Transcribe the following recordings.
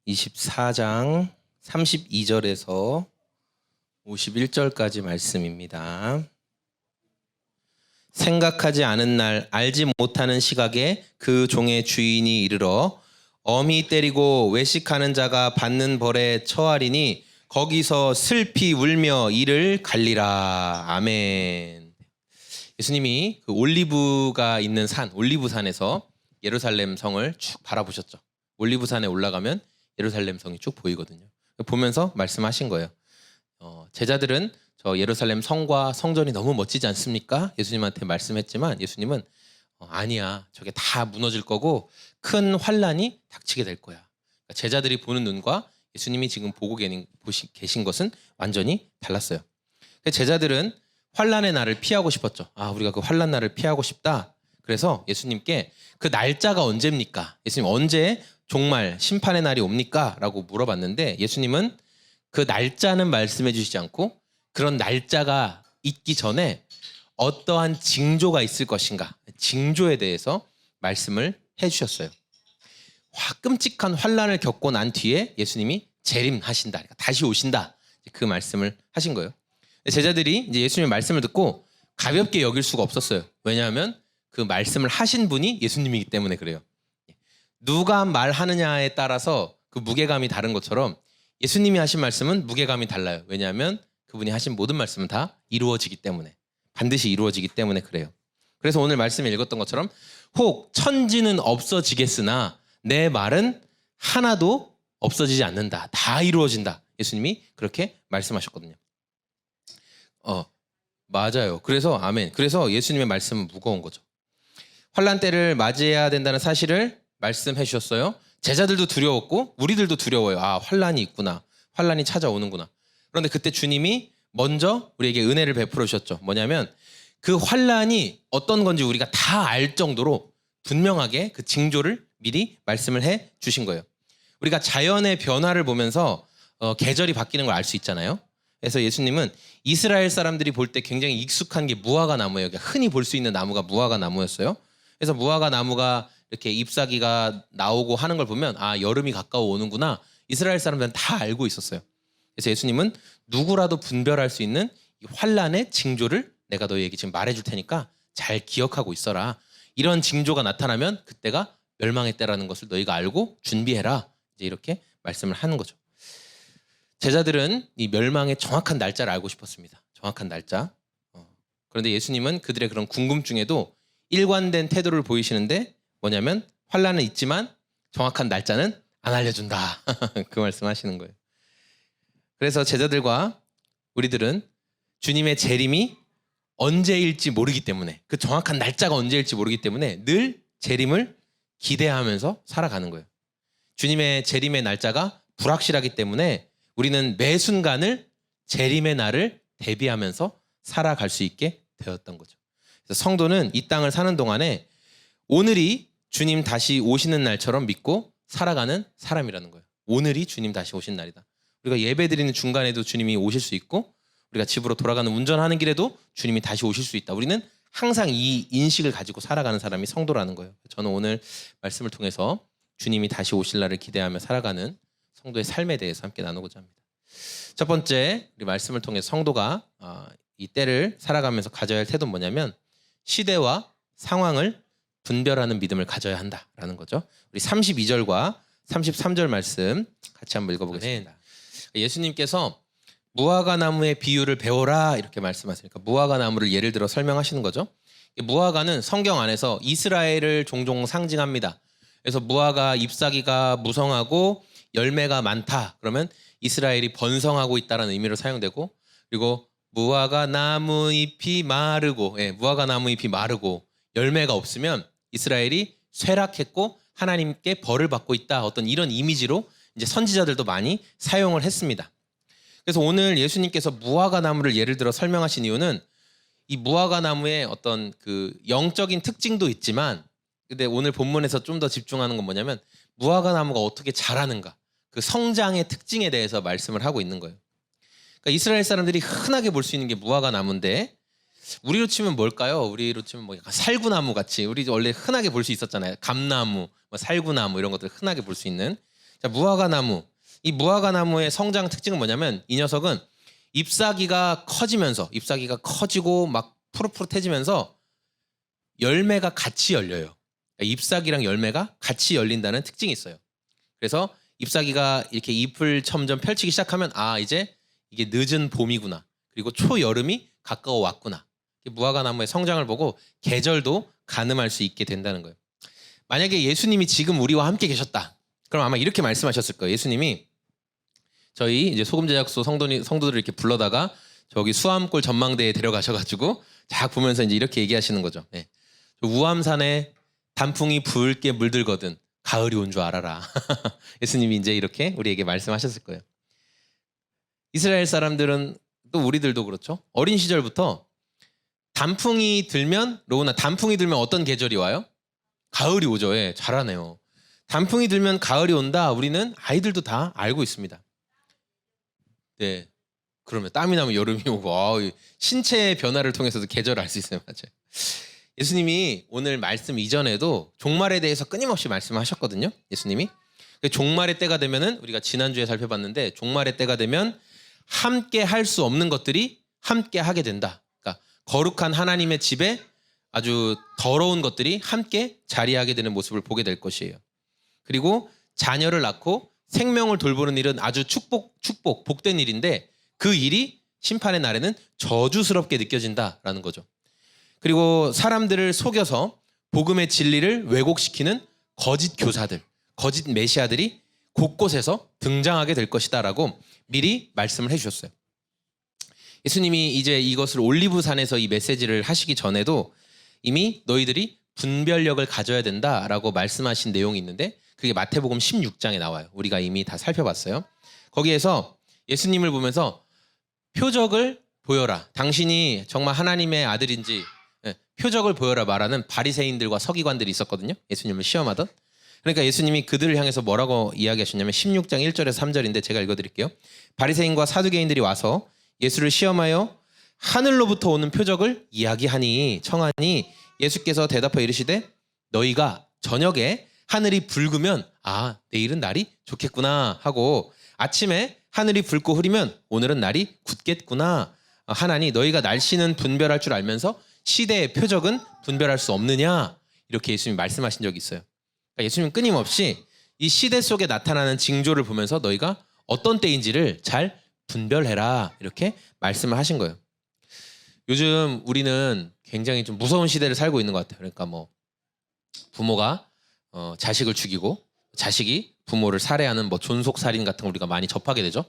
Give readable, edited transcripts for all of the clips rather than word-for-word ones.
24장 32절에서 51절까지 말씀입니다. 생각하지 않은 날 알지 못하는 시각에 그 종의 주인이 이르러 엄히 때리고 외식하는 자가 받는 벌에 처하리니 거기서 슬피 울며 이를 갈리라. 아멘. 예수님이 그 올리브가 있는 산, 올리브산에서 예루살렘 성을 쭉 바라보셨죠. 올리브산에 올라가면 예루살렘 성이 쭉 보이거든요. 보면서 말씀하신 거예요. 제자들은 저 예루살렘 성과 성전이 너무 멋지지 않습니까? 예수님한테 말씀했지만 예수님은 아니야, 저게 다 무너질 거고 큰 환란이 닥치게 될 거야. 그러니까 제자들이 보는 눈과 예수님이 지금 보고 계신 것은 완전히 달랐어요. 제자들은 환란의 날을 피하고 싶었죠. 우리가 그 환란 날을 피하고 싶다. 그래서 예수님께 그 날짜가 언제입니까? 예수님 언제 종말 심판의 날이 옵니까? 라고 물어봤는데 예수님은 그 날짜는 말씀해 주시지 않고 그런 날짜가 있기 전에 어떠한 징조가 있을 것인가, 징조에 대해서 말씀을 해주셨어요. 끔찍한 환란을 겪고 난 뒤에 예수님이 재림하신다, 그러니까 다시 오신다, 그 말씀을 하신 거예요. 제자들이 이제 예수님의 말씀을 듣고 가볍게 여길 수가 없었어요. 왜냐하면 그 말씀을 하신 분이 예수님이기 때문에 그래요. 누가 말하느냐에 따라서 그 무게감이 다른 것처럼 예수님이 하신 말씀은 무게감이 달라요. 왜냐하면 그분이 하신 모든 말씀은 다 이루어지기 때문에, 반드시 이루어지기 때문에 그래요. 그래서 오늘 말씀에 읽었던 것처럼 혹 천지는 없어지겠으나 내 말은 하나도 없어지지 않는다. 다 이루어진다. 예수님이 그렇게 말씀하셨거든요. 맞아요. 그래서 아멘. 그래서 예수님의 말씀은 무거운 거죠. 환란 때를 맞이해야 된다는 사실을 말씀해 주셨어요. 제자들도 두려웠고 우리들도 두려워요. 환란이 있구나. 환란이 찾아오는구나. 그런데 그때 주님이 먼저 우리에게 은혜를 베풀어 주셨죠. 뭐냐면 그 환란이 어떤 건지 우리가 다 알 정도로 분명하게 그 징조를 미리 말씀을 해 주신 거예요. 우리가 자연의 변화를 보면서 계절이 바뀌는 걸 알 수 있잖아요. 그래서 예수님은 이스라엘 사람들이 볼 때 굉장히 익숙한 게 무화과 나무예요. 그러니까 흔히 볼 수 있는 나무가 무화과 나무였어요. 그래서 무화과 나무가 이렇게 잎사귀가 나오고 하는 걸 보면 여름이 가까워 오는구나. 이스라엘 사람들은 다 알고 있었어요. 그래서 예수님은 누구라도 분별할 수 있는 이 환란의 징조를 내가 너희에게 지금 말해줄 테니까 잘 기억하고 있어라. 이런 징조가 나타나면 그때가 멸망의 때라는 것을 너희가 알고 준비해라. 이제 이렇게 말씀을 하는 거죠. 제자들은 이 멸망의 정확한 날짜를 알고 싶었습니다. 정확한 날짜. 그런데 예수님은 그들의 그런 궁금증에도 일관된 태도를 보이시는데 뭐냐면 환란은 있지만 정확한 날짜는 안 알려준다. 그 말씀하시는 거예요. 그래서 제자들과 우리들은 주님의 재림이 언제일지 모르기 때문에, 그 정확한 날짜가 언제일지 모르기 때문에 늘 재림을 기대하면서 살아가는 거예요. 주님의 재림의 날짜가 불확실하기 때문에 우리는 매 순간을 재림의 날을 대비하면서 살아갈 수 있게 되었던 거죠. 그래서 성도는 이 땅을 사는 동안에 오늘이 주님 다시 오시는 날처럼 믿고 살아가는 사람이라는 거예요. 오늘이 주님 다시 오신 날이다. 우리가 예배 드리는 중간에도 주님이 오실 수 있고 우리가 집으로 돌아가는 운전하는 길에도 주님이 다시 오실 수 있다. 우리는 항상 이 인식을 가지고 살아가는 사람이 성도라는 거예요. 저는 오늘 말씀을 통해서 주님이 다시 오실 날을 기대하며 살아가는 성도의 삶에 대해서 함께 나누고자 합니다. 첫 번째, 우리 말씀을 통해 성도가 이 때를 살아가면서 가져야 할 태도는 뭐냐면 시대와 상황을 분별하는 믿음을 가져야 한다라는 거죠. 우리 32절과 33절 말씀 같이 한번 읽어보겠습니다. 예수님께서 무화과 나무의 비유를 배워라 이렇게 말씀하시니까 무화과 나무를 예를 들어 설명하시는 거죠. 무화과는 성경 안에서 이스라엘을 종종 상징합니다. 그래서 무화과 잎사귀가 무성하고 열매가 많다. 그러면 이스라엘이 번성하고 있다는 의미로 사용되고, 그리고 무화과 나무 잎이 마르고, 무화과 나무 잎이 마르고 열매가 없으면 이스라엘이 쇠락했고 하나님께 벌을 받고 있다. 어떤 이런 이미지로 이제 선지자들도 많이 사용을 했습니다. 그래서 오늘 예수님께서 무화과 나무를 예를 들어 설명하신 이유는 이 무화과 나무의 어떤 그 영적인 특징도 있지만, 근데 오늘 본문에서 좀 더 집중하는 건 뭐냐면 무화과 나무가 어떻게 자라는가, 그 성장의 특징에 대해서 말씀을 하고 있는 거예요. 그러니까 이스라엘 사람들이 흔하게 볼 수 있는 게 무화과 나무인데 우리로 치면 뭘까요? 우리로 치면 뭐 약간 살구나무 같이, 우리 원래 흔하게 볼 수 있었잖아요. 감나무, 뭐 살구나무 이런 것들 흔하게 볼 수 있는. 자, 무화과 나무. 이 무화과 나무의 성장 특징은 뭐냐면 이 녀석은 잎사귀가 커지고 막 푸릇푸릇해지면서 열매가 같이 열려요. 그러니까 잎사귀랑 열매가 같이 열린다는 특징이 있어요. 그래서 잎사귀가 이렇게 잎을 점점 펼치기 시작하면 아, 이제 이게 늦은 봄이구나. 그리고 초여름이 가까워 왔구나. 무화과 나무의 성장을 보고 계절도 가늠할 수 있게 된다는 거예요. 만약에 예수님이 지금 우리와 함께 계셨다. 그럼 아마 이렇게 말씀하셨을 거예요. 예수님이 저희 이제 소금제작소 성도들을 이렇게 불러다가 저기 수암골 전망대에 데려가셔가지고 쫙 보면서 이제 이렇게 얘기하시는 거죠. 네. 우암산에 단풍이 붉게 물들거든 가을이 온 줄 알아라. 예수님이 이제 이렇게 우리에게 말씀하셨을 거예요. 이스라엘 사람들은 또 우리들도 그렇죠. 어린 시절부터 단풍이 들면 어떤 계절이 와요? 가을이 오죠. 예, 잘하네요. 단풍이 들면 가을이 온다. 우리는 아이들도 다 알고 있습니다. 네, 그러면 땀이 나면 여름이 오고 신체의 변화를 통해서도 계절을 알 수 있어요. 맞아요. 예수님이 오늘 말씀 이전에도 종말에 대해서 끊임없이 말씀하셨거든요. 예수님이 종말의 때가 되면은 우리가 지난주에 살펴봤는데 종말의 때가 되면 함께 할 수 없는 것들이 함께 하게 된다. 그러니까 거룩한 하나님의 집에 아주 더러운 것들이 함께 자리하게 되는 모습을 보게 될 것이에요. 그리고 자녀를 낳고 생명을 돌보는 일은 아주 복된 일인데 그 일이 심판의 날에는 저주스럽게 느껴진다라는 거죠. 그리고 사람들을 속여서 복음의 진리를 왜곡시키는 거짓 교사들, 거짓 메시아들이 곳곳에서 등장하게 될 것이다라고 미리 말씀을 해주셨어요. 예수님이 이제 이것을 올리브산에서 이 메시지를 하시기 전에도 이미 너희들이 분별력을 가져야 된다라고 말씀하신 내용이 있는데 그게 마태복음 16장에 나와요. 우리가 이미 다 살펴봤어요. 거기에서 예수님을 보면서 표적을 보여라. 당신이 정말 하나님의 아들인지 표적을 보여라 말하는 바리새인들과 서기관들이 있었거든요. 예수님을 시험하던. 그러니까 예수님이 그들을 향해서 뭐라고 이야기하셨냐면 16장 1절에서 3절인데 제가 읽어드릴게요. 바리새인과 사두개인들이 와서 예수를 시험하여 하늘로부터 오는 표적을 이야기하니 청하니 예수께서 대답하여 이르시되 너희가 저녁에 하늘이 붉으면 아 내일은 날이 좋겠구나 하고 아침에 하늘이 붉고 흐리면 오늘은 날이 굳겠구나 하나니 너희가 날씨는 분별할 줄 알면서 시대의 표적은 분별할 수 없느냐 이렇게 예수님이 말씀하신 적이 있어요. 그러니까 예수님은 끊임없이 이 시대 속에 나타나는 징조를 보면서 너희가 어떤 때인지를 잘 분별해라 이렇게 말씀을 하신 거예요. 요즘 우리는 굉장히 좀 무서운 시대를 살고 있는 것 같아요. 그러니까 뭐 부모가 자식을 죽이고 자식이 부모를 살해하는 뭐 존속살인 같은 거 우리가 많이 접하게 되죠.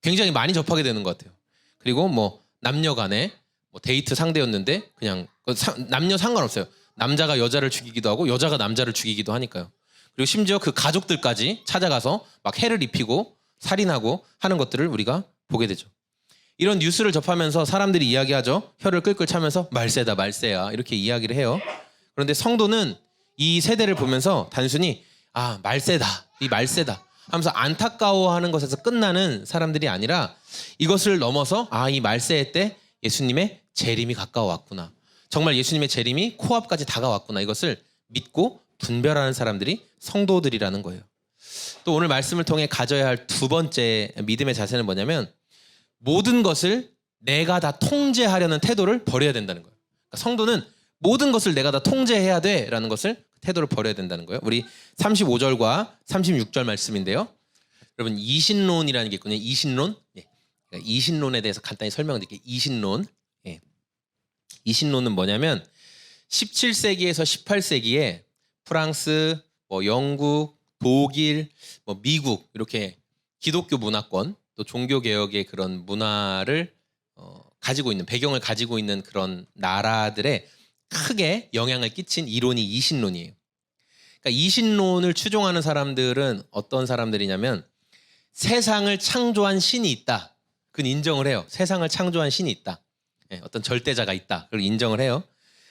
굉장히 많이 접하게 되는 것 같아요. 그리고 뭐 남녀간에 뭐 데이트 상대였는데 그냥 남녀 상관없어요. 남자가 여자를 죽이기도 하고 여자가 남자를 죽이기도 하니까요. 그리고 심지어 그 가족들까지 찾아가서 막 해를 입히고 살인하고 하는 것들을 우리가 보게 되죠. 이런 뉴스를 접하면서 사람들이 이야기하죠. 혀를 끌끌 차면서 말세다 말세야 이렇게 이야기를 해요. 그런데 성도는 이 세대를 보면서 단순히 아 말세다 이 말세다 하면서 안타까워하는 것에서 끝나는 사람들이 아니라 이것을 넘어서 아 이 말세의 때 예수님의 재림이 가까워왔구나. 정말 예수님의 재림이 코앞까지 다가왔구나. 이것을 믿고 분별하는 사람들이 성도들이라는 거예요. 또 오늘 말씀을 통해 가져야 할 두 번째 믿음의 자세는 뭐냐면 모든 것을 내가 다 통제하려는 태도를 버려야 된다는 거예요. 그러니까 성도는 모든 것을 내가 다 통제해야 돼라는 것을 태도를 버려야 된다는 거예요. 우리 35절과 36절 말씀인데요. 여러분 이신론이라는 게 있거든요. 이신론. 예. 그러니까 이신론에 대해서 간단히 설명드릴게요. 이신론. 예. 이신론은 뭐냐면 17세기에서 18세기에 프랑스, 뭐 영국, 독일, 뭐 미국 이렇게 기독교 문화권 또 종교개혁의 그런 문화를 가지고 있는 배경을 가지고 있는 그런 나라들에 크게 영향을 끼친 이론이 이신론이에요. 그러니까 이신론을 추종하는 사람들은 어떤 사람들이냐면 세상을 창조한 신이 있다. 그건 인정을 해요. 세상을 창조한 신이 있다. 네, 어떤 절대자가 있다. 그걸 인정을 해요.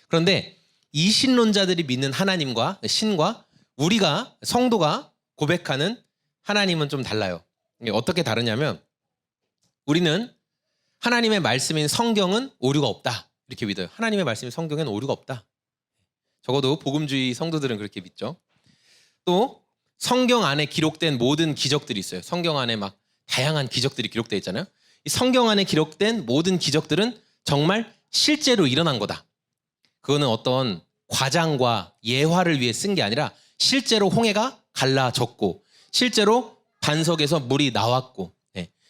그런데 이신론자들이 믿는 하나님과 신과 우리가 성도가 고백하는 하나님은 좀 달라요. 어떻게 다르냐면 우리는 하나님의 말씀인 성경은 오류가 없다. 이렇게 믿어요. 하나님의 말씀인 성경에는 오류가 없다. 적어도 복음주의 성도들은 그렇게 믿죠. 또 성경 안에 기록된 모든 기적들이 있어요. 성경 안에 막 다양한 기적들이 기록되어 있잖아요. 이 성경 안에 기록된 모든 기적들은 정말 실제로 일어난 거다. 그거는 어떤 과장과 예화를 위해 쓴 게 아니라 실제로 홍해가 갈라졌고 실제로 반석에서 물이 나왔고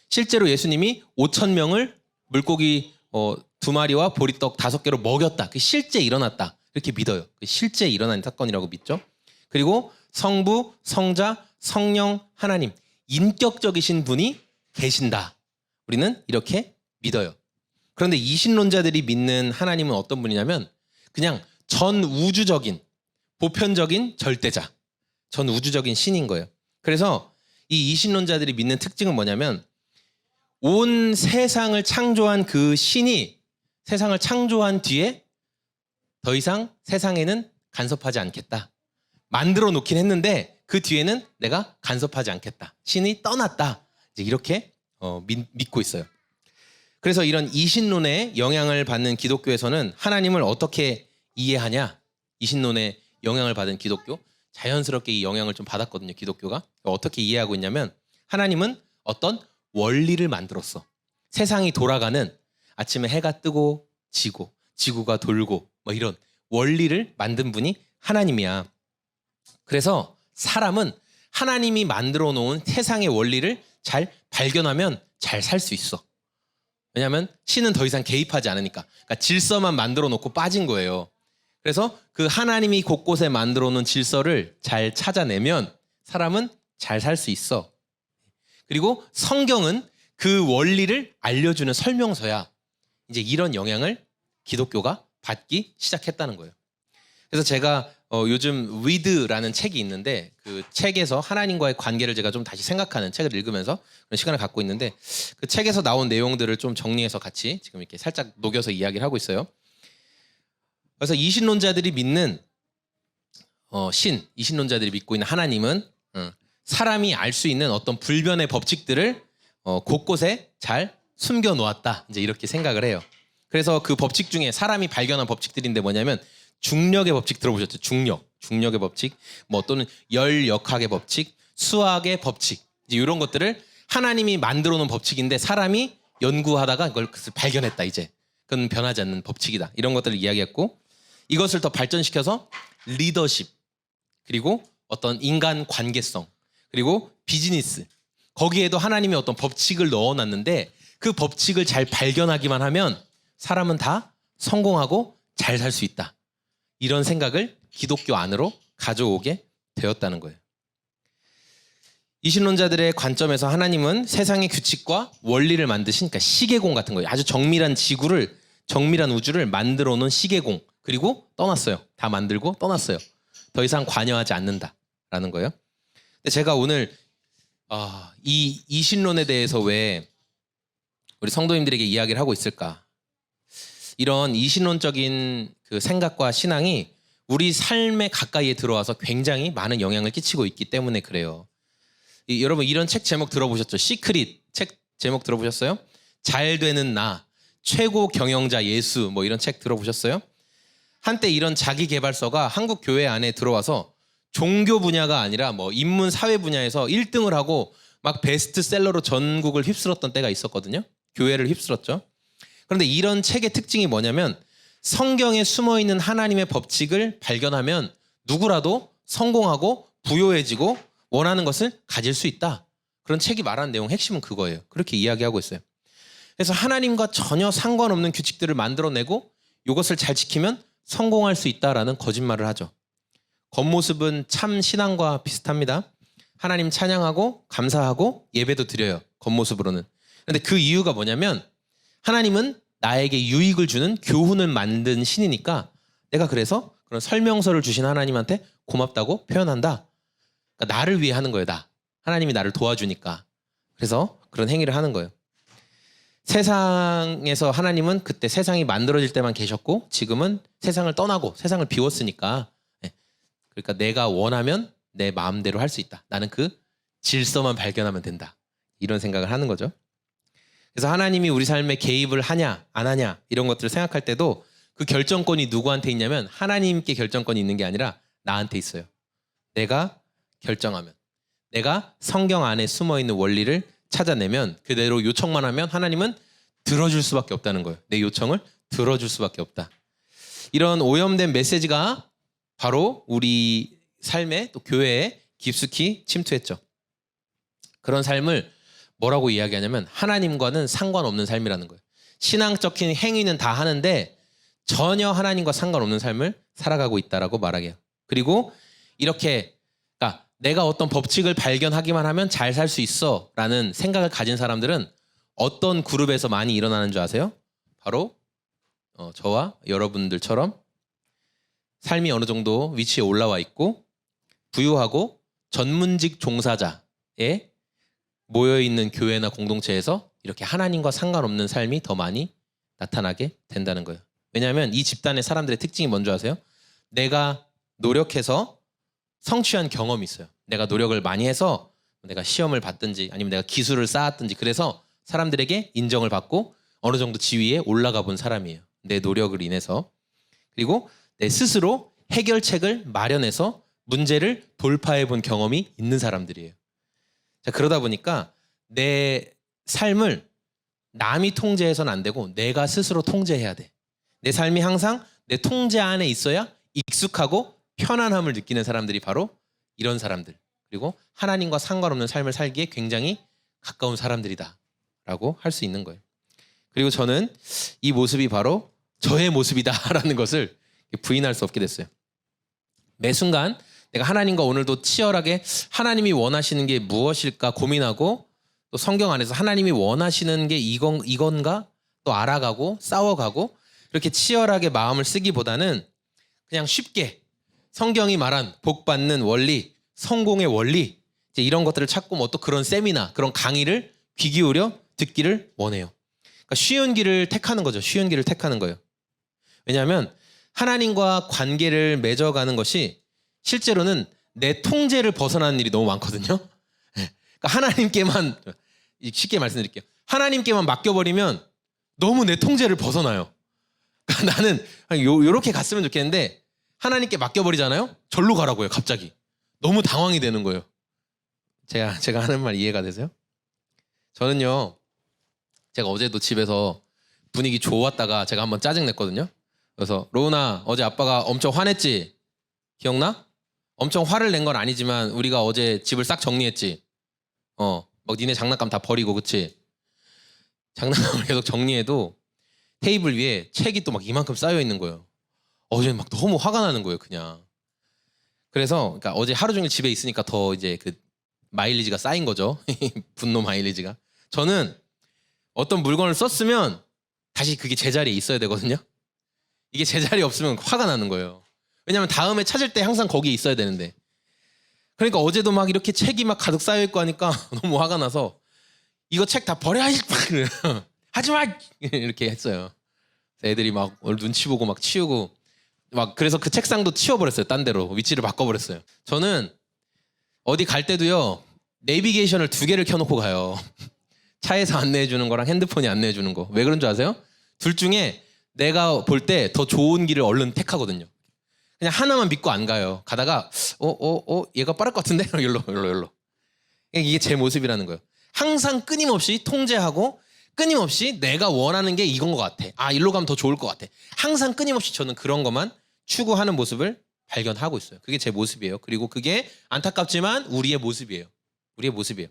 실제로 예수님이 5,000명을 물고기 2마리와 보리떡 5개로 먹였다. 그게 실제 일어났다. 이렇게 믿어요. 실제 일어난 사건이라고 믿죠. 그리고 성부, 성자, 성령, 하나님 인격적이신 분이 계신다. 우리는 이렇게 믿어요. 그런데 이신론자들이 믿는 하나님은 어떤 분이냐면 그냥 전 우주적인 보편적인 절대자, 전 우주적인 신인 거예요. 그래서 이 이신론자들이 믿는 특징은 뭐냐면 온 세상을 창조한 그 신이 세상을 창조한 뒤에 더 이상 세상에는 간섭하지 않겠다. 만들어 놓긴 했는데 그 뒤에는 내가 간섭하지 않겠다. 신이 떠났다. 이제 이렇게 믿고 있어요. 그래서 이런 이신론에 영향을 받는 기독교에서는 하나님을 어떻게 이해하냐? 이신론에 영향을 받은 기독교 자연스럽게 이 영향을 좀 받았거든요. 기독교가 어떻게 이해하고 있냐면 하나님은 어떤 원리를 만들었어. 세상이 돌아가는 아침에 해가 뜨고 지고 지구가 돌고 뭐 이런 원리를 만든 분이 하나님이야. 그래서 사람은 하나님이 만들어 놓은 세상의 원리를 잘 발견하면 잘 살 수 있어. 왜냐하면 신은 더 이상 개입하지 않으니까. 그러니까 질서만 만들어 놓고 빠진 거예요. 그래서 그 하나님이 곳곳에 만들어 놓은 질서를 잘 찾아내면 사람은 잘 살 수 있어. 그리고 성경은 그 원리를 알려주는 설명서야. 이제 이런 영향을 기독교가 받기 시작했다는 거예요. 그래서 제가 요즘 위드라는 책이 있는데 그 책에서 하나님과의 관계를 제가 좀 다시 생각하는 책을 읽으면서 그런 시간을 갖고 있는데 그 책에서 나온 내용들을 좀 정리해서 같이 지금 이렇게 살짝 녹여서 이야기를 하고 있어요. 그래서 이신론자들이 믿는 이신론자들이 믿고 있는 하나님은 사람이 알 수 있는 어떤 불변의 법칙들을 곳곳에 잘 숨겨 놓았다. 이제 이렇게 생각을 해요. 그래서 그 법칙 중에 사람이 발견한 법칙들인데 뭐냐면 중력의 법칙 들어보셨죠? 중력의 법칙, 뭐 또는 열역학의 법칙, 수학의 법칙, 이제 이런 것들을 하나님이 만들어 놓은 법칙인데 사람이 연구하다가 그걸 발견했다. 이제 그건 변하지 않는 법칙이다. 이런 것들을 이야기했고 이것을 더 발전시켜서 리더십 그리고 어떤 인간 관계성 그리고 비즈니스 거기에도 하나님이 어떤 법칙을 넣어놨는데 그 법칙을 잘 발견하기만 하면 사람은 다 성공하고 잘 살 수 있다. 이런 생각을 기독교 안으로 가져오게 되었다는 거예요. 이신론자들의 관점에서 하나님은 세상의 규칙과 원리를 만드신 그러니까 시계공 같은 거예요. 아주 정밀한 지구를 정밀한 우주를 만들어 놓은 시계공 그리고 떠났어요. 다 만들고 떠났어요. 더 이상 관여하지 않는다라는 거예요. 근데 제가 오늘 이 이신론에 대해서 왜 우리 성도님들에게 이야기를 하고 있을까? 이런 이신론적인 그 생각과 신앙이 우리 삶의 가까이에 들어와서 굉장히 많은 영향을 끼치고 있기 때문에 그래요. 여러분 이런 책 제목 들어보셨죠? 시크릿 책 제목 들어보셨어요? 잘 되는 나, 최고 경영자 예수 뭐 이런 책 들어보셨어요? 한때 이런 자기개발서가 한국 교회 안에 들어와서 종교 분야가 아니라 뭐 인문 사회 분야에서 1등을 하고 막 베스트셀러로 전국을 휩쓸었던 때가 있었거든요. 교회를 휩쓸었죠. 그런데 이런 책의 특징이 뭐냐면 성경에 숨어있는 하나님의 법칙을 발견하면 누구라도 성공하고 부요해지고 원하는 것을 가질 수 있다. 그런 책이 말하는 내용 핵심은 그거예요. 그렇게 이야기하고 있어요. 그래서 하나님과 전혀 상관없는 규칙들을 만들어내고 이것을 잘 지키면 성공할 수 있다라는 거짓말을 하죠. 겉모습은 참 신앙과 비슷합니다. 하나님 찬양하고 감사하고 예배도 드려요. 겉모습으로는. 그런데 그 이유가 뭐냐면 하나님은 나에게 유익을 주는 교훈을 만든 신이니까 내가 그래서 그런 설명서를 주신 하나님한테 고맙다고 표현한다. 그러니까 나를 위해 하는 거예요. 하나님이 나를 도와주니까. 그래서 그런 행위를 하는 거예요. 세상에서 하나님은 그때 세상이 만들어질 때만 계셨고 지금은 세상을 떠나고 세상을 비웠으니까 그러니까 내가 원하면 내 마음대로 할 수 있다. 나는 그 질서만 발견하면 된다. 이런 생각을 하는 거죠. 그래서 하나님이 우리 삶에 개입을 하냐 안 하냐 이런 것들을 생각할 때도 그 결정권이 누구한테 있냐면 하나님께 결정권이 있는 게 아니라 나한테 있어요. 내가 결정하면 내가 성경 안에 숨어있는 원리를 찾아내면 그대로 요청만 하면 하나님은 들어줄 수밖에 없다는 거예요. 내 요청을 들어줄 수밖에 없다. 이런 오염된 메시지가 바로 우리 삶에 또 교회에 깊숙이 침투했죠. 그런 삶을 뭐라고 이야기하냐면 하나님과는 상관없는 삶이라는 거예요. 신앙적인 행위는 다 하는데 전혀 하나님과 상관없는 삶을 살아가고 있다라고 말하게요. 그리고 이렇게 그러니까 내가 어떤 법칙을 발견하기만 하면 잘 살 수 있어 라는 생각을 가진 사람들은 어떤 그룹에서 많이 일어나는 줄 아세요? 바로 저와 여러분들처럼 삶이 어느 정도 위치에 올라와 있고 부유하고 전문직 종사자에 모여있는 교회나 공동체에서 이렇게 하나님과 상관없는 삶이 더 많이 나타나게 된다는 거예요. 왜냐하면 이 집단의 사람들의 특징이 뭔지 아세요? 내가 노력해서 성취한 경험이 있어요. 내가 노력을 많이 해서 내가 시험을 받든지 아니면 내가 기술을 쌓았든지 그래서 사람들에게 인정을 받고 어느 정도 지위에 올라가 본 사람이에요. 내 노력을 인해서. 그리고 내 스스로 해결책을 마련해서 문제를 돌파해 본 경험이 있는 사람들이에요. 자, 그러다 보니까 내 삶을 남이 통제해서는 안 되고 내가 스스로 통제해야 돼. 내 삶이 항상 내 통제 안에 있어야 익숙하고 편안함을 느끼는 사람들이 바로 이런 사람들. 그리고 하나님과 상관없는 삶을 살기에 굉장히 가까운 사람들이다 라고 할 수 있는 거예요. 그리고 저는 이 모습이 바로 저의 모습이다라는 것을 부인할 수 없게 됐어요. 매 순간 내가 하나님과 오늘도 치열하게 하나님이 원하시는 게 무엇일까 고민하고 또 성경 안에서 하나님이 원하시는 게 이건가 또 알아가고 싸워가고 그렇게 치열하게 마음을 쓰기보다는 그냥 쉽게 성경이 말한 복받는 원리, 성공의 원리 이제 이런 것들을 찾고 뭐 또 그런 세미나 그런 강의를 귀 기울여 듣기를 원해요. 그러니까 쉬운 길을 택하는 거죠. 쉬운 길을 택하는 거예요. 왜냐하면 하나님과 관계를 맺어가는 것이 실제로는 내 통제를 벗어나는 일이 너무 많거든요. 그러니까 하나님께만 쉽게 말씀드릴게요. 하나님께만 맡겨버리면 너무 내 통제를 벗어나요. 그러니까 나는 요렇게 갔으면 좋겠는데 하나님께 맡겨버리잖아요. 절로 가라고요. 갑자기. 너무 당황이 되는 거예요. 제가 하는 말 이해가 되세요? 저는요. 제가 어제도 집에서 분위기 좋았다가 제가 한번 짜증냈거든요. 그래서 로운아 어제 아빠가 엄청 화냈지? 기억나? 엄청 화를 낸 건 아니지만 우리가 어제 집을 싹 정리했지? 막 니네 장난감 다 버리고 그치? 장난감을 계속 정리해도 테이블 위에 책이 또 막 이만큼 쌓여 있는 거예요. 어제 막 너무 화가 나는 거예요 그냥. 그래서 그러니까 어제 하루 종일 집에 있으니까 더 이제 그 마일리지가 쌓인 거죠. 분노 마일리지가. 저는 어떤 물건을 썼으면 다시 그게 제자리에 있어야 되거든요. 이게 제자리에 없으면 화가 나는 거예요. 왜냐하면 다음에 찾을 때 항상 거기에 있어야 되는데. 그러니까 어제도 막 이렇게 책이 막 가득 쌓여있고 하니까 너무 화가 나서 이거 책 다 버려! 하지마! 이렇게 했어요. 애들이 막 눈치 보고 막 치우고 막 그래서 그 책상도 치워버렸어요. 딴 데로 위치를 바꿔버렸어요. 저는 어디 갈 때도요 내비게이션을 2개를 켜놓고 가요. 차에서 안내해주는 거랑 핸드폰이 안내해주는 거. 왜 그런 줄 아세요? 둘 중에 내가 볼 때 더 좋은 길을 얼른 택하거든요. 그냥 하나만 믿고 안 가요. 가다가 얘가 빠를 것 같은데? 열로. 이게 제 모습이라는 거예요. 항상 끊임없이 통제하고 끊임없이 내가 원하는 게 이건 것 같아. 아 일로 가면 더 좋을 것 같아. 항상 끊임없이 저는 그런 것만 추구하는 모습을 발견하고 있어요. 그게 제 모습이에요. 그리고 그게 안타깝지만 우리의 모습이에요. 우리의 모습이에요.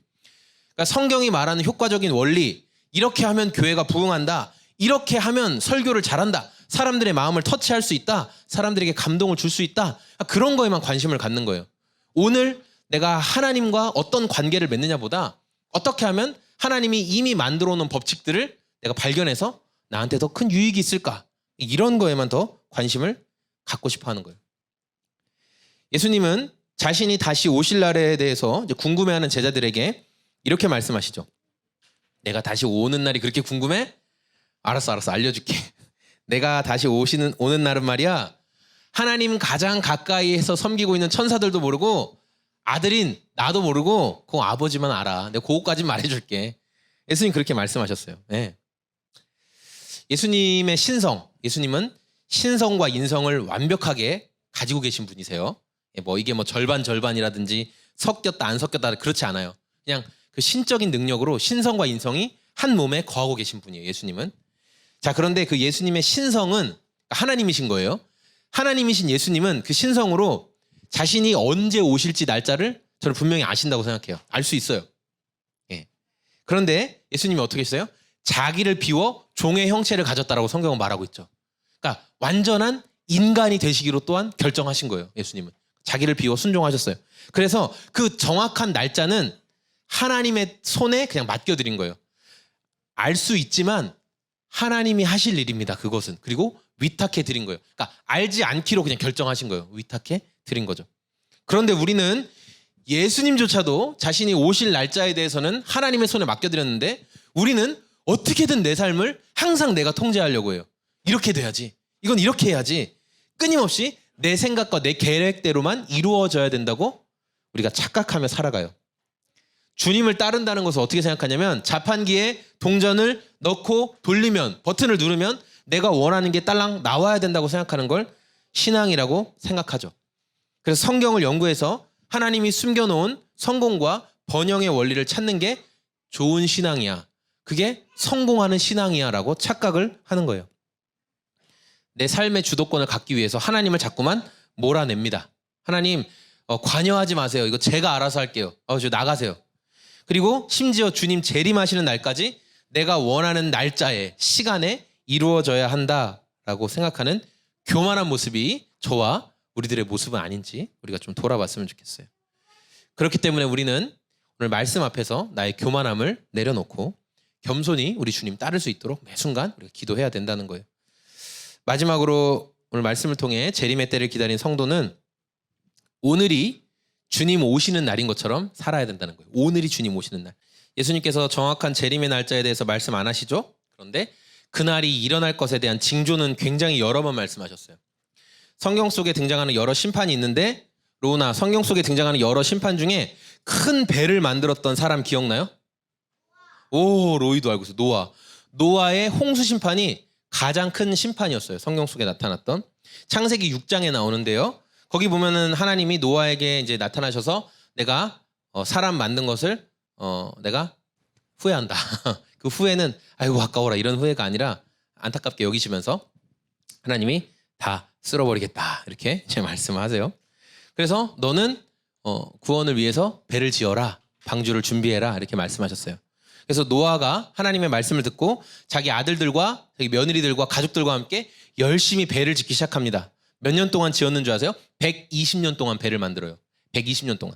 그러니까 성경이 말하는 효과적인 원리, 이렇게 하면 교회가 부흥한다. 이렇게 하면 설교를 잘한다. 사람들의 마음을 터치할 수 있다. 사람들에게 감동을 줄 수 있다. 그런 거에만 관심을 갖는 거예요. 오늘 내가 하나님과 어떤 관계를 맺느냐보다 어떻게 하면 하나님이 이미 만들어 놓은 법칙들을 내가 발견해서 나한테 더 큰 유익이 있을까? 이런 거에만 더 관심을 갖고 싶어 하는 거예요. 예수님은 자신이 다시 오실 날에 대해서 이제 궁금해하는 제자들에게 이렇게 말씀하시죠. 내가 다시 오는 날이 그렇게 궁금해? 알았어 알려줄게. 내가 다시 오는 날은 말이야 하나님 가장 가까이에서 섬기고 있는 천사들도 모르고 아들인 나도 모르고 그거 아버지만 알아. 내가 그거까지 말해줄게. 예수님 그렇게 말씀하셨어요. 네. 예수님의 예수님은 신성과 인성을 완벽하게 가지고 계신 분이세요. 뭐 이게 뭐 절반이라든지 섞였다 안 섞였다 그렇지 않아요. 그냥 그 신적인 능력으로 신성과 인성이 한 몸에 거하고 계신 분이에요. 예수님은. 자, 그런데 그 예수님의 신성은 하나님이신 거예요. 하나님이신 예수님은 그 신성으로 자신이 언제 오실지 날짜를 저는 분명히 아신다고 생각해요. 알 수 있어요. 예. 그런데 예수님이 어떻게 했어요? 자기를 비워 종의 형체를 가졌다라고 성경은 말하고 있죠. 그러니까 완전한 인간이 되시기로 또한 결정하신 거예요. 예수님은. 자기를 비워 순종하셨어요. 그래서 그 정확한 날짜는 하나님의 손에 그냥 맡겨드린 거예요. 알 수 있지만 하나님이 하실 일입니다. 그것은. 그리고 위탁해 드린 거예요. 그러니까 알지 않기로 그냥 결정하신 거예요. 위탁해 드린 거죠. 그런데 우리는 예수님조차도 자신이 오실 날짜에 대해서는 하나님의 손에 맡겨드렸는데 우리는 어떻게든 내 삶을 항상 내가 통제하려고 해요. 이렇게 돼야지. 이건 이렇게 해야지. 끊임없이 내 생각과 내 계획대로만 이루어져야 된다고 우리가 착각하며 살아가요. 주님을 따른다는 것을 어떻게 생각하냐면 자판기에 동전을 넣고 돌리면 버튼을 누르면 내가 원하는 게 딸랑 나와야 된다고 생각하는 걸 신앙이라고 생각하죠. 그래서 성경을 연구해서 하나님이 숨겨놓은 성공과 번영의 원리를 찾는 게 좋은 신앙이야. 그게 성공하는 신앙이야 라고 착각을 하는 거예요. 내 삶의 주도권을 갖기 위해서 하나님을 자꾸만 몰아냅니다. 하나님 관여하지 마세요. 이거 제가 알아서 할게요. 저 나가세요. 그리고 심지어 주님 재림하시는 날까지 내가 원하는 날짜에 시간에 이루어져야 한다라고 생각하는 교만한 모습이 저와 우리들의 모습은 아닌지 우리가 좀 돌아봤으면 좋겠어요. 그렇기 때문에 우리는 오늘 말씀 앞에서 나의 교만함을 내려놓고 겸손히 우리 주님 따를 수 있도록 매 순간 우리가 기도해야 된다는 거예요. 마지막으로 오늘 말씀을 통해 재림의 때를 기다린 성도는 오늘이 주님 오시는 날인 것처럼 살아야 된다는 거예요. 오늘이 주님 오시는 날. 예수님께서 정확한 재림의 날짜에 대해서 말씀 안 하시죠? 그런데 그날이 일어날 것에 대한 징조는 굉장히 여러 번 말씀하셨어요. 성경 속에 등장하는 여러 심판이 있는데 로우나 성경 속에 등장하는 여러 심판 중에 큰 배를 만들었던 사람 기억나요? 오, 로이도 알고 있어요. 노아의 홍수 심판이 가장 큰 심판이었어요. 성경 속에 나타났던 창세기 6장에 나오는데요. 거기 보면은 하나님이 노아에게 이제 나타나셔서 내가 사람 만든 것을 내가 후회한다. 그 후회는 아이고 아까워라 이런 후회가 아니라 안타깝게 여기시면서 하나님이 다 쓸어버리겠다 이렇게 제 말씀을 하세요. 그래서 너는 구원을 위해서 배를 지어라, 방주를 준비해라 이렇게 말씀하셨어요. 그래서 노아가 하나님의 말씀을 듣고 자기 아들들과 자기 며느리들과 가족들과 함께 열심히 배를 짓기 시작합니다. 몇 년 동안 지었는 줄 아세요? 120년 동안 배를 만들어요. 120년 동안.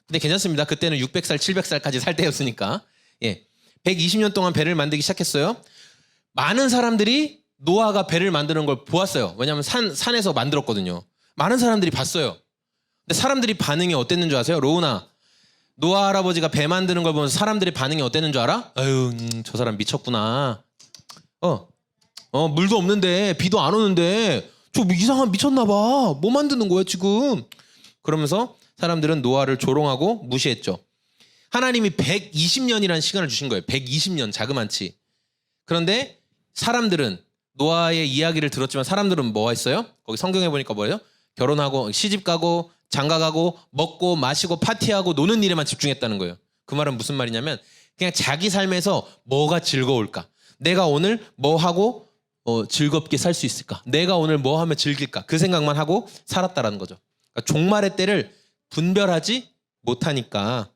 근데 괜찮습니다. 그때는 600살, 700살까지 살 때였으니까. 예, 120년 동안 배를 만들기 시작했어요. 많은 사람들이 노아가 배를 만드는 걸 보았어요. 왜냐하면 산에서 만들었거든요. 많은 사람들이 봤어요. 근데 사람들이 반응이 어땠는 줄 아세요? 로우나, 노아 할아버지가 배 만드는 걸 보면서 사람들의 반응이 어땠는 줄 알아? 아유, 저 사람 미쳤구나. 물도 없는데, 비도 안 오는데, 저 이상한 미쳤나 봐. 뭐 만드는 거야 지금? 그러면서 사람들은 노아를 조롱하고 무시했죠. 하나님이 120년이라는 시간을 주신 거예요. 120년 자그만치. 그런데 사람들은 노아의 이야기를 들었지만 사람들은 뭐 했어요? 거기 성경에 보니까 뭐예요? 결혼하고 시집가고 장가가고 먹고 마시고 파티하고 노는 일에만 집중했다는 거예요. 그 말은 무슨 말이냐면 그냥 자기 삶에서 뭐가 즐거울까? 내가 오늘 뭐 하고 즐겁게 살 수 있을까? 내가 오늘 뭐 하면 즐길까? 그 생각만 하고 살았다라는 거죠. 그러니까 종말의 때를 분별하지 못하니까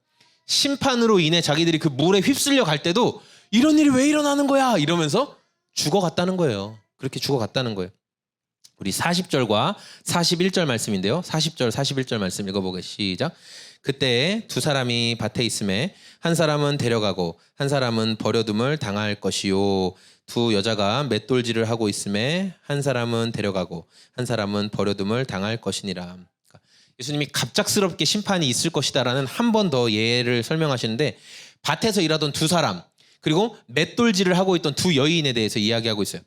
심판으로 인해 자기들이 그 물에 휩쓸려 갈 때도 이런 일이 왜 일어나는 거야? 이러면서 죽어갔다는 거예요. 그렇게 죽어갔다는 거예요. 우리 40절과 41절 말씀인데요. 40절, 41절 말씀 읽어보게 시작. 그때 두 사람이 밭에 있음에 한 사람은 데려가고 한 사람은 버려둠을 당할 것이요. 두 여자가 맷돌질을 하고 있음에 한 사람은 데려가고 한 사람은 버려둠을 당할 것이니라. 예수님이 갑작스럽게 심판이 있을 것이다라는 한 번 더 예를 설명하시는데 밭에서 일하던 두 사람 그리고 맷돌질을 하고 있던 두 여인에 대해서 이야기하고 있어요.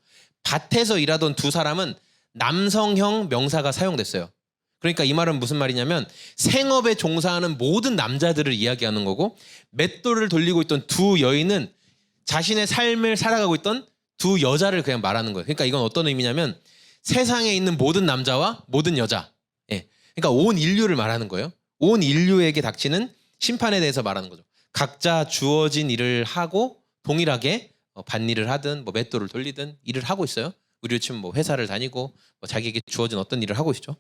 밭에서 일하던 두 사람은 남성형 명사가 사용됐어요. 그러니까 이 말은 무슨 말이냐면 생업에 종사하는 모든 남자들을 이야기하는 거고 맷돌을 돌리고 있던 두 여인은 자신의 삶을 살아가고 있던 두 여자를 그냥 말하는 거예요. 그러니까 이건 어떤 의미냐면 세상에 있는 모든 남자와 모든 여자. 예. 그러니까 온 인류를 말하는 거예요. 온 인류에게 닥치는 심판에 대해서 말하는 거죠. 각자 주어진 일을 하고 동일하게 밭일을 하든 뭐 맷돌을 돌리든 일을 하고 있어요. 우리로 치면 뭐 회사를 다니고 뭐 자기에게 주어진 어떤 일을 하고 있죠.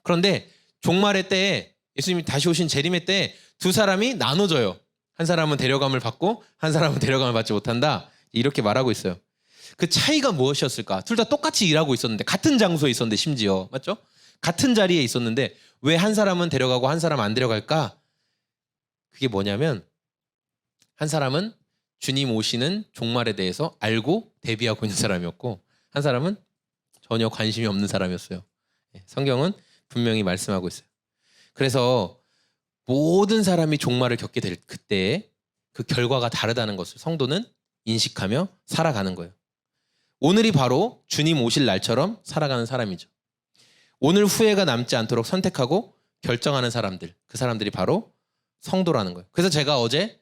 그런데 종말의 때에 예수님이 다시 오신 재림의 때에 두 사람이 나눠져요. 한 사람은 데려감을 받고 한 사람은 데려감을 받지 못한다. 이렇게 말하고 있어요. 그 차이가 무엇이었을까? 둘 다 똑같이 일하고 있었는데 같은 장소에 있었는데 심지어 맞죠? 같은 자리에 있었는데 왜 한 사람은 데려가고 한 사람은 안 데려갈까? 그게 뭐냐면 한 사람은 주님 오시는 종말에 대해서 알고 대비하고 있는 사람이었고 한 사람은 전혀 관심이 없는 사람이었어요. 성경은 분명히 말씀하고 있어요. 그래서 모든 사람이 종말을 겪게 될 그때에 그 결과가 다르다는 것을 성도는 인식하며 살아가는 거예요. 오늘이 바로 주님 오실 날처럼 살아가는 사람이죠. 오늘 후회가 남지 않도록 선택하고 결정하는 사람들, 그 사람들이 바로 성도라는 거예요. 그래서 제가 어제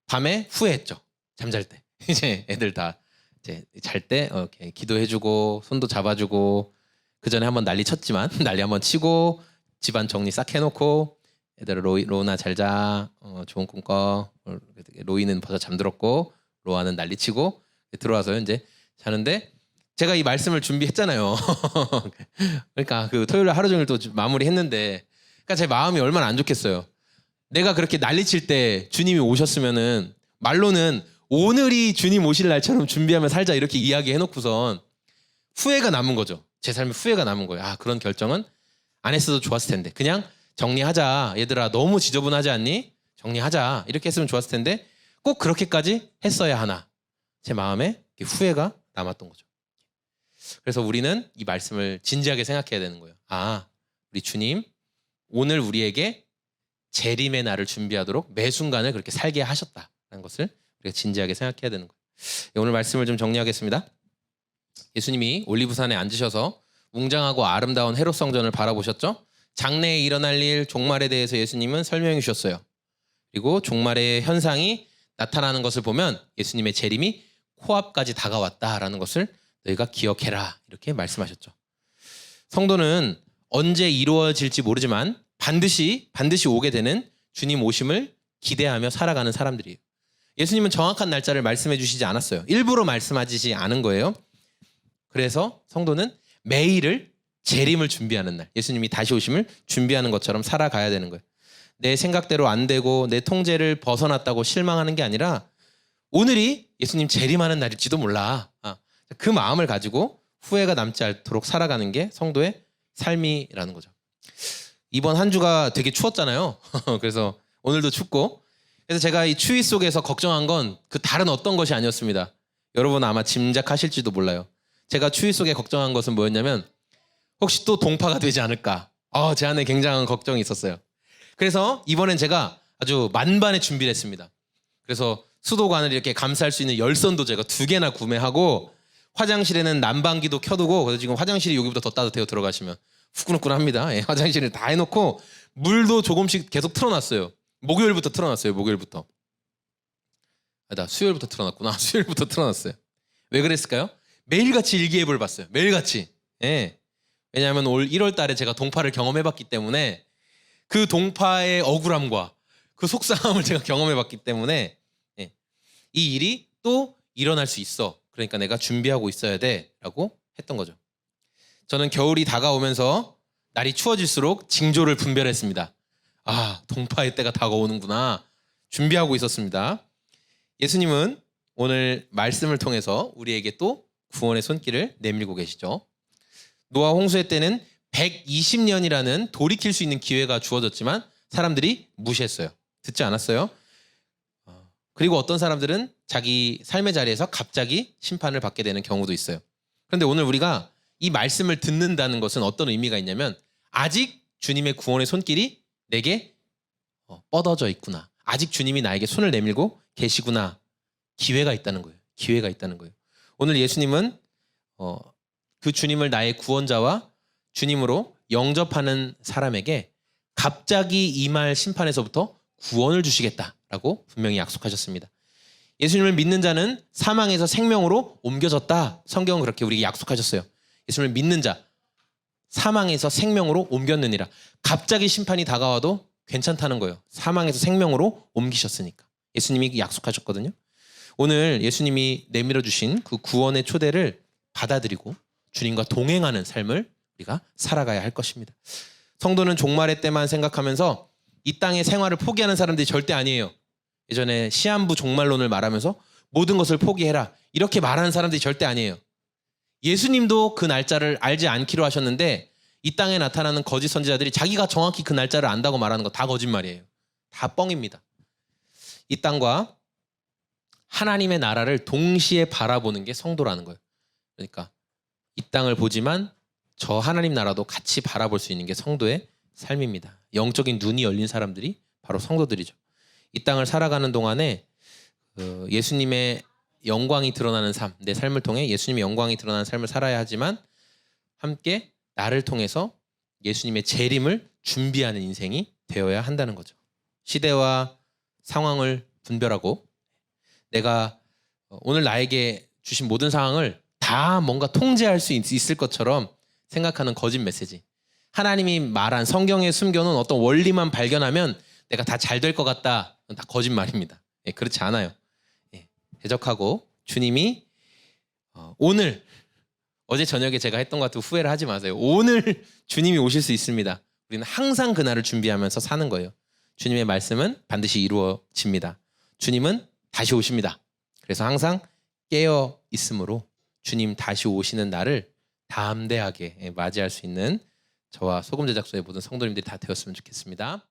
밤에 후회했죠. 잠잘 때. 이제 애들 다 이제 잘 때 이렇게 기도해주고 손도 잡아주고 그 전에 한번 난리 쳤지만 난리 한번 치고 집안 정리 싹 해놓고 애들 로우나 잘 자, 좋은 꿈 꿔. 로이는 벌써 잠들었고 로아는 난리 치고 들어와서 이제 자는데 제가 이 말씀을 준비했잖아요. 그러니까 그 토요일 하루 종일 또 마무리했는데 그러니까 제 마음이 얼마나 안 좋겠어요. 내가 그렇게 난리칠 때 주님이 오셨으면은 말로는 오늘이 주님 오실 날처럼 준비하며 살자 이렇게 이야기해놓고선 후회가 남은 거죠. 제 삶에 후회가 남은 거예요. 아 그런 결정은 안 했어도 좋았을 텐데 그냥 정리하자. 얘들아 너무 지저분하지 않니? 정리하자. 이렇게 했으면 좋았을 텐데 꼭 그렇게까지 했어야 하나. 제 마음에 후회가 남았던 거죠. 그래서 우리는 이 말씀을 진지하게 생각해야 되는 거예요. 아 우리 주님 오늘 우리에게 재림의 날을 준비하도록 매 순간을 그렇게 살게 하셨다는 것을 우리가 진지하게 생각해야 되는 거예요. 오늘 말씀을 좀 정리하겠습니다. 예수님이 올리브산에 앉으셔서 웅장하고 아름다운 헤롯 성전을 바라보셨죠? 장래에 일어날 일, 종말에 대해서 예수님은 설명해 주셨어요. 그리고 종말의 현상이 나타나는 것을 보면 예수님의 재림이 코앞까지 다가왔다라는 것을 너희가 기억해라 이렇게 말씀하셨죠. 성도는 언제 이루어질지 모르지만 반드시 오게 되는 주님 오심을 기대하며 살아가는 사람들이에요. 예수님은 정확한 날짜를 말씀해 주시지 않았어요. 일부러 말씀하시지 않은 거예요. 그래서 성도는 매일을 재림을 준비하는 날, 예수님이 다시 오심을 준비하는 것처럼 살아가야 되는 거예요. 내 생각대로 안 되고 내 통제를 벗어났다고 실망하는 게 아니라 오늘이 예수님 재림하는 날일지도 몰라. 그 마음을 가지고 후회가 남지 않도록 살아가는 게 성도의 삶이라는 거죠. 이번 한 주가 되게 추웠잖아요. 그래서 오늘도 춥고 그래서 제가 이 추위 속에서 걱정한 건 그 다른 어떤 것이 아니었습니다. 여러분 아마 짐작하실지도 몰라요. 제가 추위 속에 걱정한 것은 뭐였냐면 혹시 또 동파가 되지 않을까. 제 안에 굉장한 걱정이 있었어요. 그래서 이번엔 제가 아주 만반의 준비를 했습니다. 그래서 수도관을 이렇게 감쌀 수 있는 열선도 제가 2개나 구매하고 화장실에는 난방기도 켜두고 그래서 지금 화장실이 여기보다 더 따뜻해요. 들어가시면 후끈후끈합니다. 예, 화장실을 다 해놓고 물도 조금씩 계속 틀어놨어요. 목요일부터 틀어놨어요. 목요일부터. 나 수요일부터 틀어놨구나. 수요일부터 틀어놨어요. 왜 그랬을까요? 매일같이 일기예보를 봤어요. 매일같이. 예. 왜냐하면 올 1월 달에 제가 동파를 경험해봤기 때문에 그 동파의 억울함과 그 속상함을 제가 경험해봤기 때문에 예. 이 일이 또 일어날 수 있어. 그러니까 내가 준비하고 있어야 돼 라고 했던 거죠. 저는 겨울이 다가오면서 날이 추워질수록 징조를 분별했습니다. 동파의 때가 다가오는구나. 준비하고 있었습니다. 예수님은 오늘 말씀을 통해서 우리에게 또 구원의 손길을 내밀고 계시죠. 노아 홍수의 때는 120년이라는 돌이킬 수 있는 기회가 주어졌지만 사람들이 무시했어요. 듣지 않았어요. 그리고 어떤 사람들은 자기 삶의 자리에서 갑자기 심판을 받게 되는 경우도 있어요. 그런데 오늘 우리가 이 말씀을 듣는다는 것은 어떤 의미가 있냐면 아직 주님의 구원의 손길이 내게 뻗어져 있구나. 아직 주님이 나에게 손을 내밀고 계시구나. 기회가 있다는 거예요. 기회가 있다는 거예요. 오늘 예수님은 그 주님을 나의 구원자와 주님으로 영접하는 사람에게 갑자기 임할 심판에서부터 구원을 주시겠다라고 분명히 약속하셨습니다. 예수님을 믿는 자는 사망에서 생명으로 옮겨졌다. 성경은 그렇게 우리에게 약속하셨어요. 예수님을 믿는 자 사망에서 생명으로 옮겼느니라. 갑자기 심판이 다가와도 괜찮다는 거예요. 사망에서 생명으로 옮기셨으니까. 예수님이 약속하셨거든요. 오늘 예수님이 내밀어 주신 그 구원의 초대를 받아들이고 주님과 동행하는 삶을 우리가 살아가야 할 것입니다. 성도는 종말의 때만 생각하면서 이 땅의 생활을 포기하는 사람들이 절대 아니에요. 예전에 시한부 종말론을 말하면서 모든 것을 포기해라 이렇게 말하는 사람들이 절대 아니에요. 예수님도 그 날짜를 알지 않기로 하셨는데 이 땅에 나타나는 거짓 선지자들이 자기가 정확히 그 날짜를 안다고 말하는 거 다 거짓말이에요. 다 뻥입니다. 이 땅과 하나님의 나라를 동시에 바라보는 게 성도라는 거예요. 그러니까 이 땅을 보지만 저 하나님 나라도 같이 바라볼 수 있는 게 성도의 삶입니다. 영적인 눈이 열린 사람들이 바로 성도들이죠. 이 땅을 살아가는 동안에 예수님의 영광이 드러나는 삶, 내 삶을 통해 예수님의 영광이 드러나는 삶을 살아야 하지만 함께 나를 통해서 예수님의 재림을 준비하는 인생이 되어야 한다는 거죠. 시대와 상황을 분별하고 내가 오늘 나에게 주신 모든 상황을 다 뭔가 통제할 수 있을 것처럼 생각하는 거짓 메시지. 하나님이 말한 성경에 숨겨놓은 어떤 원리만 발견하면 내가 다 잘 될 것 같다. 그건 다 거짓말입니다. 예, 그렇지 않아요. 예, 대적하고 주님이 오늘 어제 저녁에 제가 했던 것 같아도 후회를 하지 마세요. 오늘 주님이 오실 수 있습니다. 우리는 항상 그날을 준비하면서 사는 거예요. 주님의 말씀은 반드시 이루어집니다. 주님은 다시 오십니다. 그래서 항상 깨어 있으므로 주님 다시 오시는 날을 담대하게 맞이할 수 있는 저와 소금 제작소의 모든 성도님들이 다 되었으면 좋겠습니다.